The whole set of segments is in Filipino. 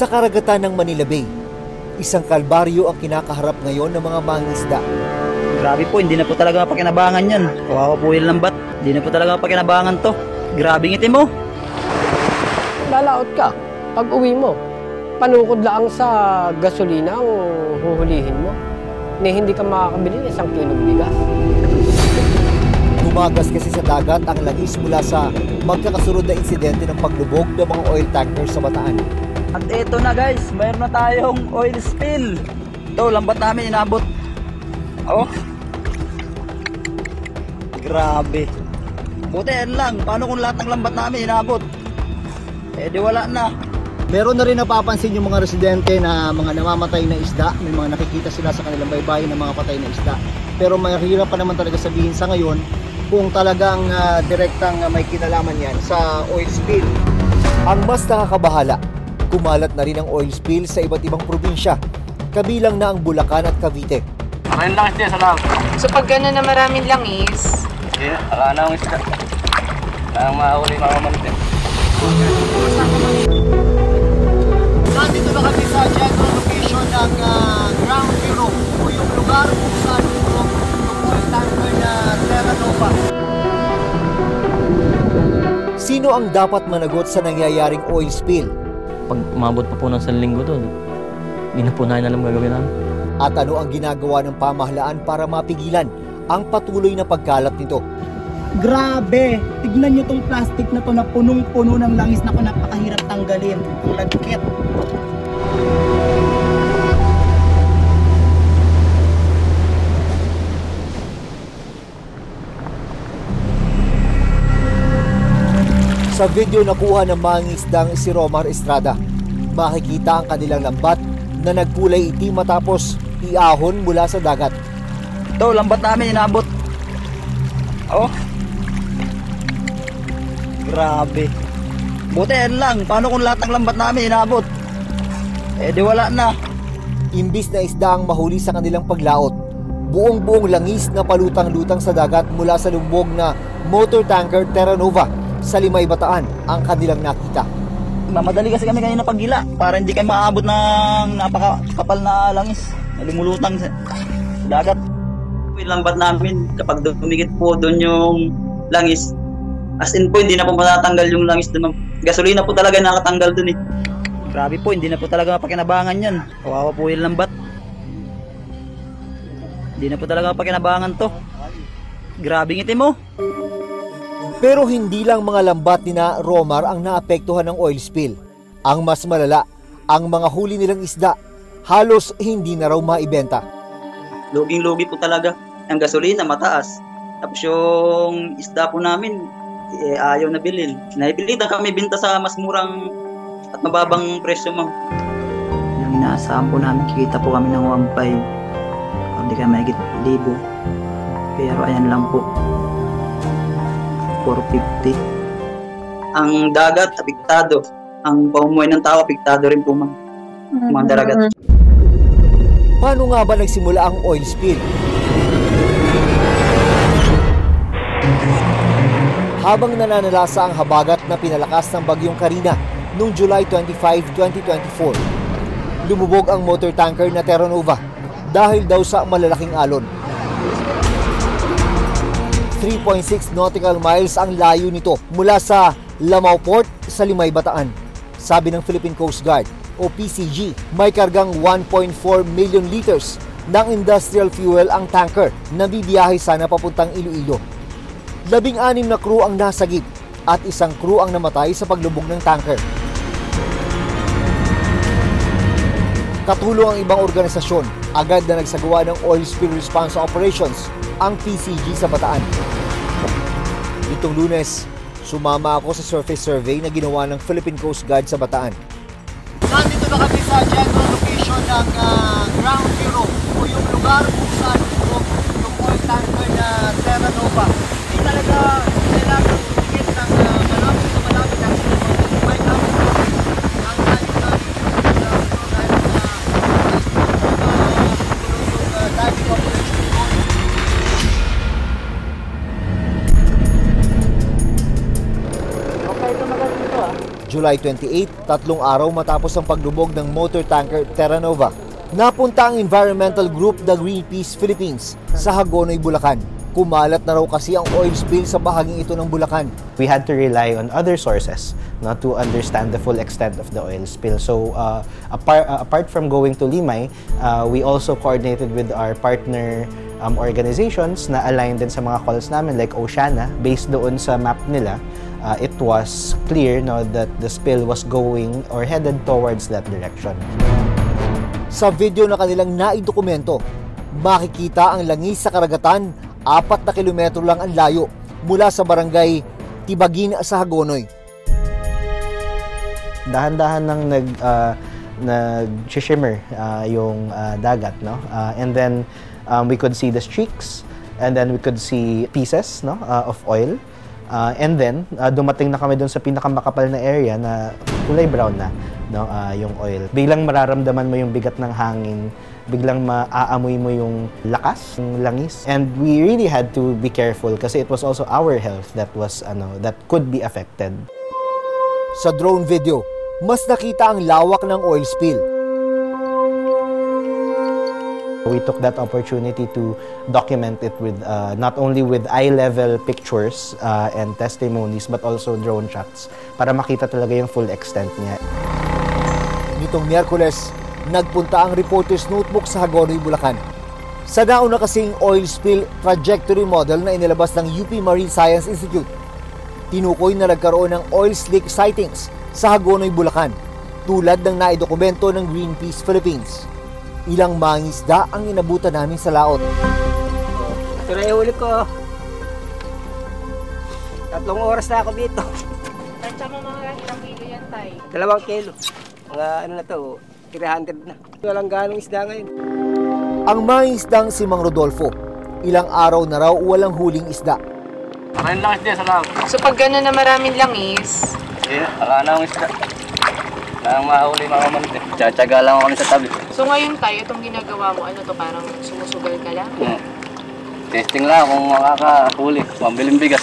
Sa karagatan ng Manila Bay, isang kalbaryo ang kinakaharap ngayon ng mga mangingisda. Grabe po, hindi na po talaga mapakinabangan yan. Kawawa po yung lambat. Hindi na po talaga mapakinabangan to. Grabe ngiti mo. Lalaot ka. Pag uwi mo, panukod lang sa gasolina ang huhulihin mo. Hindi ka makakabili ng 1 kilong bigas. Tumagas kasi sa dagat ang langis mula sa magkakasunod na insidente ng paglubog ng mga oil tankers sa Bataan. At eto na guys, mayroon na tayong oil spill. Ito, lambat namin inabot. Oh. Grabe. Buti yan lang, paano kung lahat ng lambat namin inabot? Eh di wala na. Meron na rin napapansin yung mga residente na mga namamatay na isda. May mga nakikita sila sa kanilang baybayin ng mga patay na isda. Pero mahirap pa naman talaga sabihin sa ngayon kung talagang direktang may kinalaman yan sa oil spill. Ang mas nakakabahala, kumalat na rin ang oil spill sa iba't ibang probinsya, kabilang na ang Bulacan at Cavite. Maraming langis din sa lab. So pag gano'n na maraming langis, Akala akong isda. Nang mahuli mga manite. Nandito na kami sa general location ng ground zero o yung lugar kung saan yung oil tanker na Terra Nova. Sino ang dapat managot sa nangyayaring oil spill? Pag umabot pa po ng 1 linggo to, hindi na po namin alam gagawin namin. At ano ang ginagawa ng pamahalaan para mapigilan ang patuloy na pagkalat nito? Grabe! Tignan nyo tong plastic na to na punong-puno ng langis na napakahirap tanggalin. Ang lagkit. Sa video nakuha ng mangingisdang si Romar Estrada, makikita ang kanilang lambat na nagkulay itim matapos iahon mula sa dagat. Ito, lambat namin inabot. Oh. Grabe. Buti yan lang, paano kung lahat ng lambat namin inabot? Eh di wala na. Imbis na isda ang mahuli sa kanilang paglaot, buong-buong langis na palutang-lutang sa dagat mula sa lumbog na motor tanker Terra Nova sa Limay, Bataan ang kanilang nakita. Mamadali kasi kami kanina paggila para hindi kayo maaabot ng napakakapal na langis na lumulutang sa dagat. Yung lambat namin, kapag dumikit po doon yung langis, as in po hindi na po matatanggal yung langis doon. Gasolina po talaga nakatanggal doon eh. Grabe po, hindi na po talaga mapakinabangan yan. Kawawa po yung lambat. Hindi na po talaga mapakinabangan to. Grabe ngiti mo. Pero hindi lang mga lambat ni na Romar ang naapektuhan ng oil spill. Ang mas malala, ang mga huli nilang isda, halos hindi na raw maibenta. Luging-lugi po talaga. Ang gasolina mataas. Tapos yung isda po namin, ayaw na bilhin. Naipilitan kami binta sa mas murang at mababang presyo, ma'am. Yung inaasahan po namin, kikita po kami ng 1.5. Hindi kami mahigit 1,000. Pero ayan lang po. 450. Ang dagat, apektado. Ang pamumuhay ng tao, apektado rin po, ma'am. Mga daragat. Paano nga ba nagsimula ang oil spill? Habang nananalasa ang habagat na pinalakas ng bagyong Karina noong July 25, 2024, lumubog ang motor tanker na Terra Nova dahil daw sa malalaking alon. 3.6 nautical miles ang layo nito mula sa Lamao Port sa Limay, Bataan. Sabi ng Philippine Coast Guard o PCG, may kargang 1.4 million liters ng industrial fuel ang tanker na bibiyahe sana papuntang Iloilo. 16 na crew ang nasagip at 1 crew ang namatay sa paglubog ng tanker. Katulong ang ibang organisasyon, agad na nagsagawa ng oil spill response operations ang PCG sa Bataan. Nitong Lunes, sumama ako sa surface survey na ginawa ng Philippine Coast Guard sa Bataan. Nandito na kami sa general location ng ground zero o yung lugar kung saan yung oil tanker na Terra Nova. Hindi talaga kailangan tumigit ng malapit na malapit ang 5 hours. Ang tayo na diving operation ko. July 28, 3 araw matapos ang paglubog ng motor tanker Terra Nova. Napunta ang environmental group The Greenpeace Philippines sa Hagonoy, Bulacan. Kumalat na raw kasi ang oil spill sa bahaging ito ng Bulacan. We had to rely on other sources to understand the full extent of the oil spill. So apart from going to Limay, we also coordinated with our partner organizations na aligned din sa mga calls namin like Oceana. Based doon sa map nila, it was clear that the spill was going or headed towards that direction. Sa video na kanilang naidokumento, makikita ang langis sa karagatan 4 na kilometro lang ang layo mula sa barangay Tibagin sa Hagonoy. Dahan-dahan nang nag-shimmer yung dagat, no? And then we could see the streaks, and then we could see pieces, no, of oil. And then dumating na kami doon sa pinakamakapal na area na kulay brown na, no, yung oil. Biglang mararamdaman mo yung bigat ng hangin, biglang maaamoy mo yung lakas ng langis. And we really had to be careful kasi it was also our health that was that could be affected. Sa drone video, mas nakita ang lawak ng oil spill. We took that opportunity to document it with not only with eye-level pictures and testimonies but also drone shots para makita talaga yung full extent niya. Nitong Miyerkules, nagpunta ang reporter's notebook sa Hagonoy, Bulacan. Sa nauna kasing oil spill trajectory model na inilabas ng UP Marine Science Institute, tinukoy na nagkaroon ng oil slick sightings sa Hagonoy, Bulacan, tulad ng naidokumento ng Greenpeace Philippines. Ilang mangisda ang inabutan namin sa laot. Ito na yung huli ko. 3 oras na ako dito. Tansya mo mga ilang kilo yan, Tay? 2 kilo. Mga ano na to, 300 na. Walang ganong isda ngayon. Ang mangisdang si Mang Rodolfo, ilang araw na raw walang huling isda. Maraming langis din sa laot. So pag gano'n na maraming langis, Wala na akong isda. Wala nang mahuli mga kamanite. Tsatsaga lang ako sa tabi. so ngayon, Tay, itong ginagawa mo, ano to, parang sumusugal ka lang? Testing lang kung makakahuli. Pambiling bigas.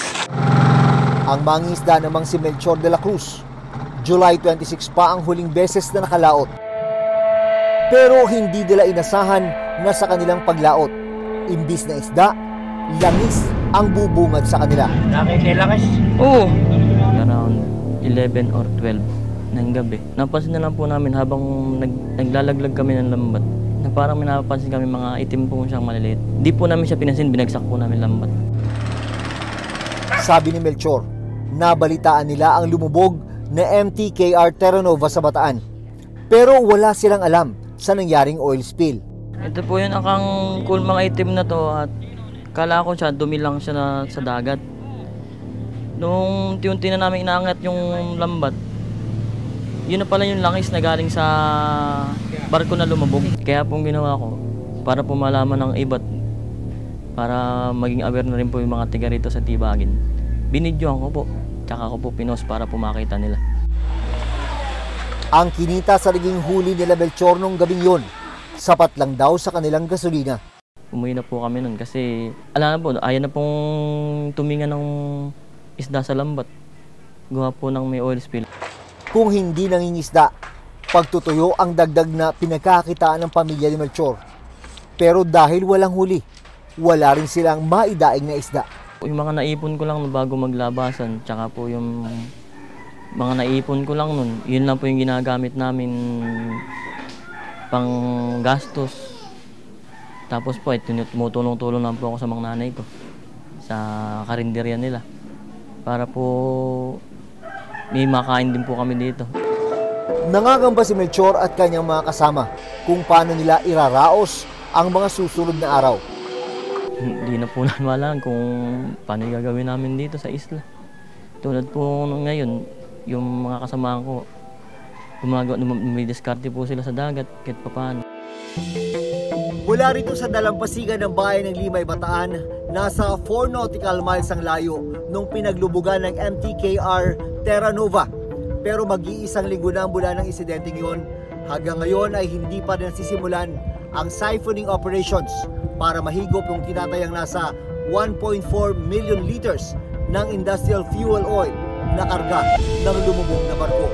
Ang mangisda namang si Melchor de la Cruz, July 26 pa ang huling beses na nakalaot. Pero hindi nila inasahan na sa kanilang paglaot, imbis na isda, langis ang bubungad sa kanila. Langis? Oo. Around 11 or 12 ng gabi. Napansin na lang po namin habang naglalaglag kami ng lambat na parang may napapansin kami mga itim po siyang maliliit. Di po namin siya pinansin, binagsak po namin lambat. Sabi ni Melchor, nabalitaan nila ang lumubog na MTKR Terra Nova sa Bataan. Pero wala silang alam sa nangyaring oil spill. Ito po yun ang cool mga itim na to at kala ko siya, dumi lang siya sa dagat. Nung tiunti na namin inaangat yung lambat, yun na pala yung langis na galing sa barko na lumubog. Kaya pong ginawa ko, para po malaman ng iba't, para maging aware na rin po yung mga tiga rito sa Tibagin. Binidyohan ko po, tsaka ko po pinost para po makita nila. Ang kinita sa naging huli nila Melchor nung gabing yun, sapat lang daw sa kanilang gasolina. Umuwi na po kami nun kasi, alam na po, ayaw na pong tuminga ng isda sa lambat. Gawa po ng may oil spill. Kung hindi nangingisda, pagtutuyo ang dagdag na pinagkakitaan ng pamilya ni Melchor. Pero dahil walang huli, wala rin silang maidaing na isda. Yung mga naipon ko lang bago maglabasan, tsaka po yung mga naipon ko lang nun, yun lang po yung ginagamit namin pang gastos. Tapos po, tumutulong-tulong lang po ako sa mga nanay ko sa karinderya nila para po may makain din po kami dito. Nangangamba si Melchor at kanyang mga kasama kung paano nila iraraos ang mga susunod na araw. Hindi na po namin alam kung paano yung gagawin namin dito sa isla. Tulad po ngayon, yung mga kasamahan ko, may diskarte po sila sa dagat kahit papaano. Mula rito sa dalampasigan ng bayan ng Limay, Bataan, nasa 4 nautical miles ang layo nung pinaglubugan ng MTKR Terra Nova. Pero mag-iisang linggo na mula ng insidenteng yun, hanggang ngayon ay hindi pa rin nasisimulan ang siphoning operations para mahigop yung tinatayang nasa 1.4 million liters ng industrial fuel oil na karga ng lumubog na barko.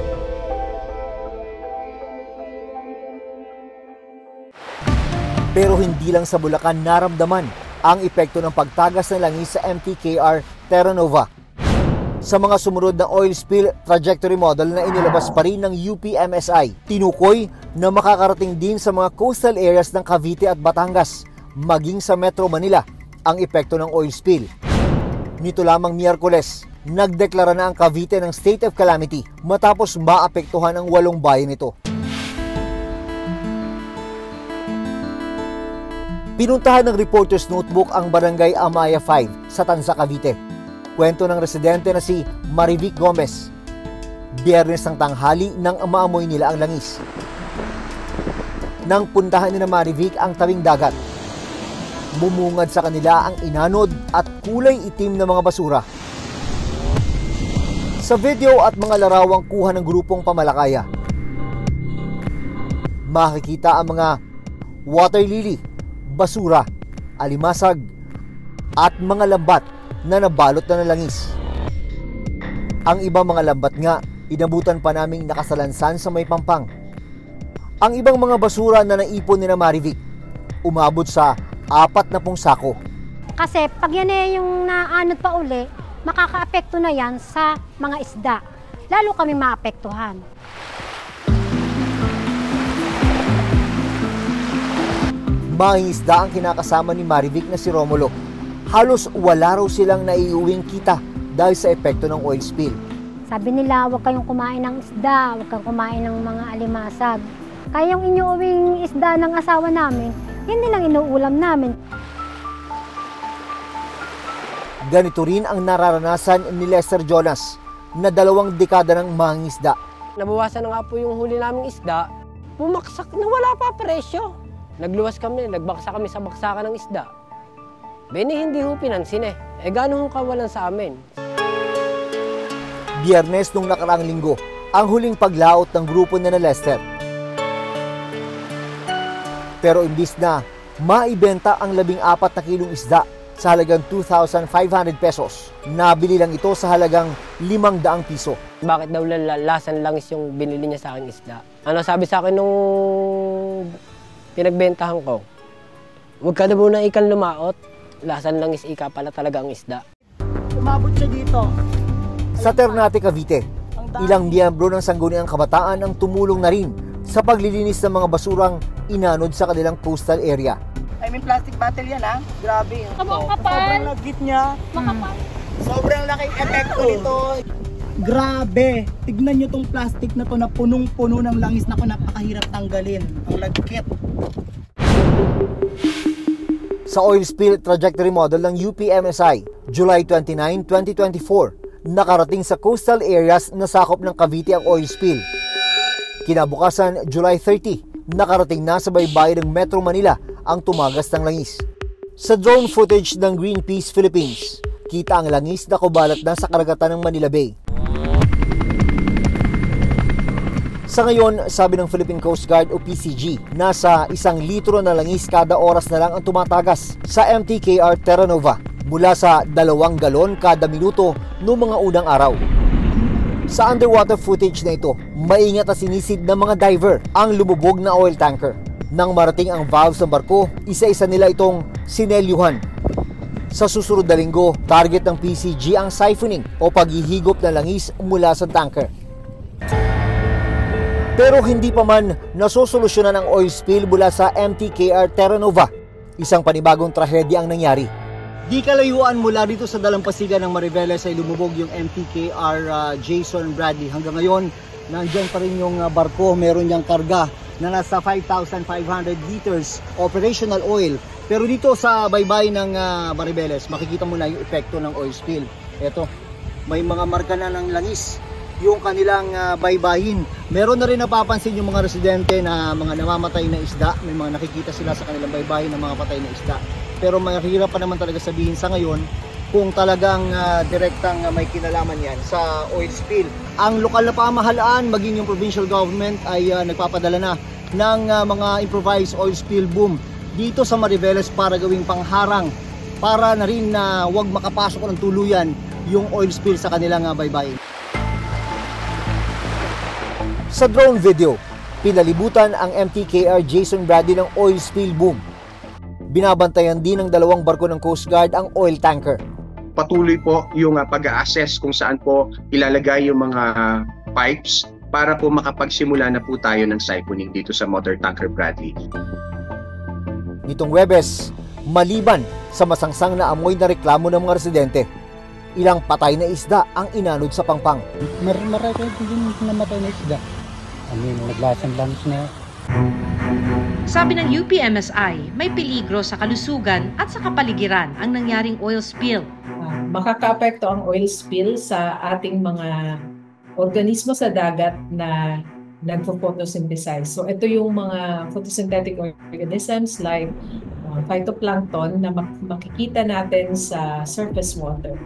Pero hindi lang sa Bulacan naramdaman ang epekto ng pagtagas ng langis sa MTKR Terra Nova. Sa mga sumunod na oil spill trajectory model na inilabas pa rin ng UPMSI, tinukoy na makakarating din sa mga coastal areas ng Cavite at Batangas, maging sa Metro Manila, ang epekto ng oil spill. Nito lamang Miyerkules, nagdeklara na ang Cavite ng state of calamity matapos maapektuhan ang 8 bayan nito. Pinuntahan ng Reporter's Notebook ang Barangay Amaya 5 sa Tanza, Cavite. Kwento ng residente na si Marivic Gomez. Biyernes ng tanghali nang maamoy nila ang langis. Nang puntahan ni na Marivic ang tabing dagat, bumungad sa kanila ang inanod at kulay itim na mga basura. Sa video at mga larawang kuha ng grupong Pamalakaya, makikita ang mga water lily, basura, alimasag, at mga lambat na nabalot na ng langis. Ang ibang mga lambat nga, inabutan pa naming nakasalansan sa may pampang. Ang ibang mga basura na naipon ni na Marivic, umabot sa 40 sako. Kasi pag yan yung naanod pa uli, makakaapekto na yan sa mga isda. Lalo kami maapektuhan. Mga isda ang kinakasama ni Marivic na si Romulo. Halos wala raw silang naiuwing kita dahil sa epekto ng oil spill. Sabi nila, huwag kayong kumain ng isda, huwag kang kumain ng mga alimasag. Kaya yung inyuuwing isda ng asawa namin, yun din ang inuulam namin. Ganito rin ang nararanasan ni Lester Jonas na 2 dekada ng mangingisda. Nabawasan na nga po yung huli naming isda, bumaksak na wala pa presyo. Nagluwas kami, nagbaksa kami sa baksakan ng isda. Beni hindi ho pinansin gano'n ho kawalan sa amin. Biyernes nung nakaraang linggo, ang huling paglaot ng grupo na Lester. Pero imbis na maibenta ang 14 na kilong isda sa halagang 2,500 pesos, nabili lang ito sa halagang 500 piso. Bakit daw lasan langis yung binili niya sa akin isda? Ano sabi sa akin nung pinagbentahan ko? Huwag ka na muna ikan lumaot. Lasan langis ika pala talaga ang isda. Umabot siya dito. Sa Ternate, Cavite, ilang miyembro ng Sangguniang Kabataan ang tumulong na rin sa paglilinis ng mga basurang inanod sa kanilang coastal area. I mean, plastic bottle yan ha. Grabe. Ang kapal. Sobrang lagit niya. Makapal. Sobrang laking epekto nito. Grabe. Tignan nyo tong plastic na to na punong-puno ng langis na ko, napakahirap tanggalin. Ang lagkit. Sa oil spill trajectory model ng UPMSI, July 29, 2024, nakarating sa coastal areas na sakop ng Cavite ang oil spill. Kinabukasan, July 30, nakarating na sa baybayin ng Metro Manila ang tumagas ng langis. Sa drone footage ng Greenpeace Philippines, kita ang langis na kubalat na sa karagatan ng Manila Bay. Sa ngayon, sabi ng Philippine Coast Guard o PCG, nasa 1 litro na langis kada oras na lang ang tumatagas sa MTKR Terra Nova mula sa 2 galon kada minuto noong mga unang araw. Sa underwater footage na ito, maingat na sinisid ng mga diver ang lumubog na oil tanker. Nang marating ang valves ng barko, isa-isa nila itong sinelyuhan. Sa susunod na linggo, target ng PCG ang siphoning o paghihigop ng langis mula sa tanker. Pero hindi pa man nasosolusyonan ang oil spill mula sa MTKR Terra Nova. Isang panibagong trahedya ang nangyari. Di kalayuan mula dito sa dalampasigan ng Mariveles ay lumubog yung MTKR Jason Bradley. Hanggang ngayon, nandiyan pa rin yung barko, meron niyang karga na nasa 5,500 liters operational oil. Pero dito sa baybay ng Mariveles, makikita mo na yung epekto ng oil spill. Eto, may mga marka na ng langis yung kanilang baybayin. Meron na rin napapansin yung mga residente na mga namamatay na isda. May mga nakikita sila sa kanilang baybayin ng mga patay na isda. Pero mahirap pa naman talaga sabihin sa ngayon kung talagang direktang may kinalaman yan sa oil spill. Ang lokal na pamahalaan, maging yung provincial government ay nagpapadala na ng mga improvised oil spill boom dito sa Mariveles para gawing pangharang para na rin na wag makapasok ng tuluyan yung oil spill sa kanilang baybayin. Sa drone video, pinalibutan ang MTKR Jason Bradley ng oil spill boom Binabantayan din ng 2 barko ng Coast Guard ang oil tanker. Patuloy po yung pag-a-assess kung saan po ilalagay yung mga pipes para po makapagsimula na po tayo ng siphoning dito sa motor tanker Bradley. Nitong Huwebes, maliban sa masangsang na amoy na reklamo ng mga residente, ilang patay na isda ang inanod sa Pangpang. Marami din namatay na isda. Naglasang langis na. Sabi ng UPMSI, may peligro sa kalusugan at sa kapaligiran ang nangyaring oil spill. Makakaapekto ang oil spill sa ating mga organismo sa dagat na nagpo-photosynthesize. So ito yung mga photosynthetic organisms like phytoplankton na makikita natin sa surface water.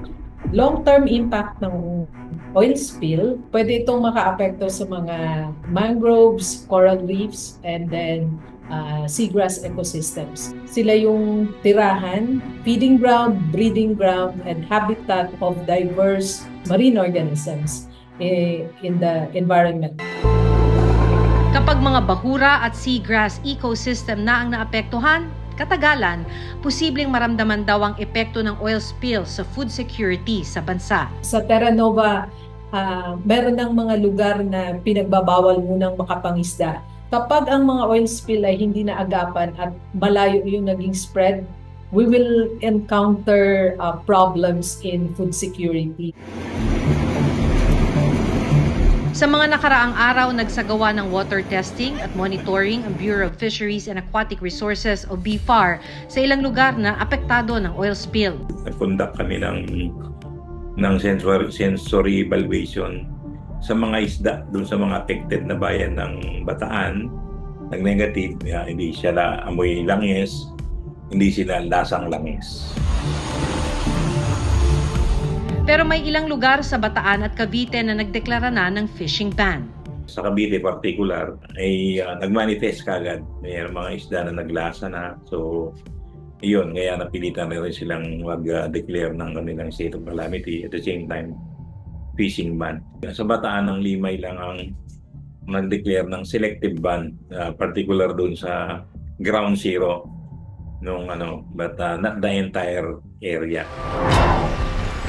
Long-term impact ng oil spill, pwede itong makaapekto sa mga mangroves, coral reefs, and then seagrass ecosystems. Sila yung tirahan, feeding ground, breeding ground, and habitat of diverse marine organisms in the environment. Kapag mga bahura at seagrass ecosystem na ang naapektuhan, katagalan, posibleng maramdaman daw ang epekto ng oil spill sa food security sa bansa. Sa Terra Nova, meron ng mga lugar na pinagbabawal munang makapangisda. Kapag ang mga oil spill ay hindi naagapan at malayo yung naging spread, we will encounter problems in food security. Sa mga nakaraang araw, nagsagawa ng water testing at monitoring ang Bureau of Fisheries and Aquatic Resources o BFAR sa ilang lugar na apektado ng oil spill. Nag-conduct kami ng sensory evaluation sa mga isda doon sa mga affected na bayan ng Bataan. Nag-negative, hindi sila amoy langis, hindi sila lasang langis. Pero may ilang lugar sa Bataan at Cavite na nagdeklara na ng fishing ban. Sa Cavite particular ay nagmanifest kagad. May mga isda na naglasa na. So, iyon, kaya napilitan na rin silang mag-declare ng kanilang state of calamity. At the same time, fishing ban. Sa Bataan ng Limay lang ang nag-declare ng selective ban, particular doon sa ground zero but not the entire area.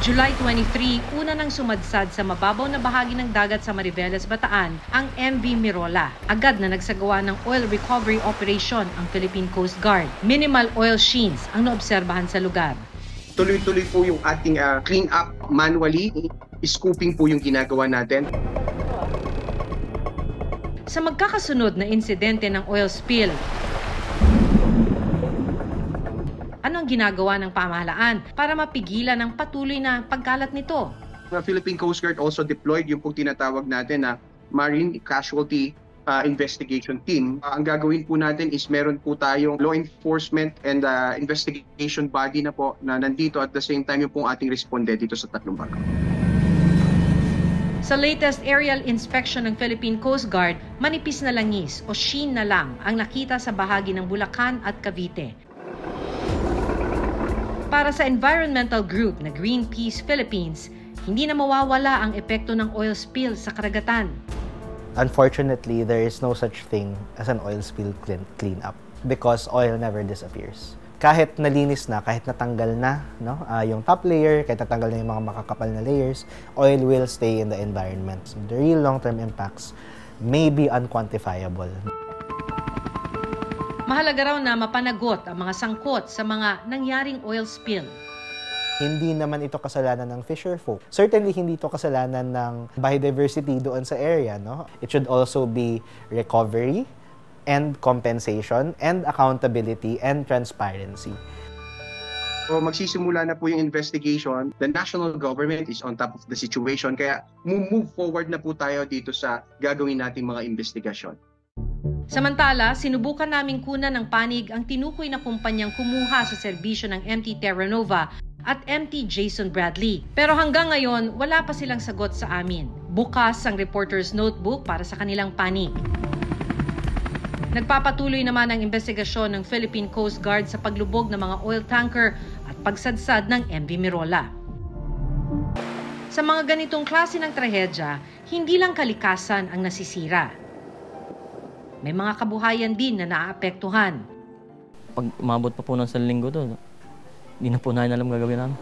July 23, una nang sumadsad sa mababaw na bahagi ng dagat sa Mariveles, Bataan, ang MV Mirola. Agad na nagsagawa ng oil recovery operation ang Philippine Coast Guard. Minimal oil sheens ang naobserbahan sa lugar. Tuloy-tuloy po yung ating clean up manually. Scooping po yung ginagawa natin. Sa magkakasunod na insidente ng oil spill, ano ang ginagawa ng pamahalaan para mapigilan ang patuloy na pagkalat nito? The Philippine Coast Guard also deployed yung po tinatawag natin na Marine Casualty Investigation Team. Ang gagawin po natin is meron po tayong law enforcement and investigation body na po na nandito at the same time yung pong ating respondent dito sa tatlong barko. Sa latest aerial inspection ng Philippine Coast Guard, manipis na langis o sheen na lang ang nakita sa bahagi ng Bulacan at Cavite. Para sa environmental group na Greenpeace Philippines, hindi na mawawala ang epekto ng oil spill sa karagatan. Unfortunately, there is no such thing as an oil spill cleanup because oil never disappears. Kahit nalinis na, kahit natanggal na yung top layer, kahit natanggal na yung mga makakapal na layers, oil will stay in the environment. So the real long-term impacts may be unquantifiable. Mahalaga raw na mapanagot ang mga sangkot sa mga nangyaring oil spill. Hindi naman ito kasalanan ng fisher folk. Certainly, hindi ito kasalanan ng biodiversity doon sa area. It should also be recovery, and compensation, and accountability, and transparency. So magsisimula na po yung investigation. The national government is on top of the situation, kaya move forward na po tayo dito sa gagawin nating mga investigasyon. Samantala, sinubukan naming kunan ng panig ang tinukoy na kumpanyang kumuha sa serbisyo ng MT Terra Nova at MT Jason Bradley. Pero hanggang ngayon, wala pa silang sagot sa amin. Bukas ang reporter's notebook para sa kanilang panig. Nagpapatuloy naman ang investigasyon ng Philippine Coast Guard sa paglubog ng mga oil tanker at pagsadsad ng MV Mirola. Sa mga ganitong klase ng trahedya, hindi lang kalikasan ang nasisira. May mga kabuhayan din na naaapektuhan. Pag umabot pa po ng 1 linggo to, hindi na po namin alam gagawin namin.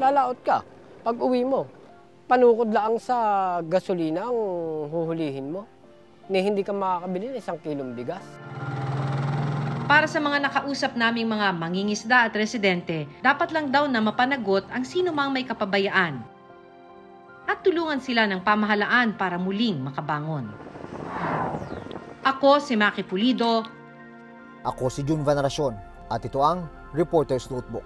Lalaot ka. Pag uwi mo, panukod lang sa gasolina ang huhulihin mo. Hindi ka makakabili ng 1 kilong bigas. Para sa mga nakausap naming mga mangingisda at residente, dapat lang daw na mapanagot ang sino mang may kapabayaan. At tulungan sila ng pamahalaan para muling makabangon. Ako si Maki Pulido. Ako si Jun Veneracion at ito ang Reporter's Notebook.